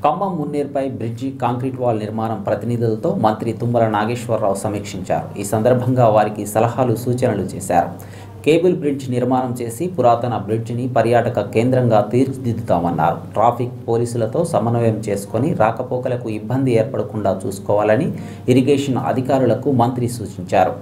Khammam మున్నేరుపై bridge concrete wall నిర్మాణం ప్రతినిధులతో మంత్రి తుమ్మల నాగేశ్వరరావు సమీక్షించారు. ఈ సందర్భంగా వారికి సలహాలు సూచనలు చేశారు. కేబుల్ బ్రిడ్జ్ నిర్మాణం చేసి పురాతన బ్రిడ్జిని పర్యాటక కేంద్రంగా తీర్చిదిద్దుతామన్నారు. ట్రాఫిక్ పోలీసులతో సమన్వయం చేసుకొని రాకపోకలకు ఇబ్బంది ఏర్పడకుండా చూసుకోవాలని ఇరిగేషన్ అధికారులకు మంత్రి సూచించారు.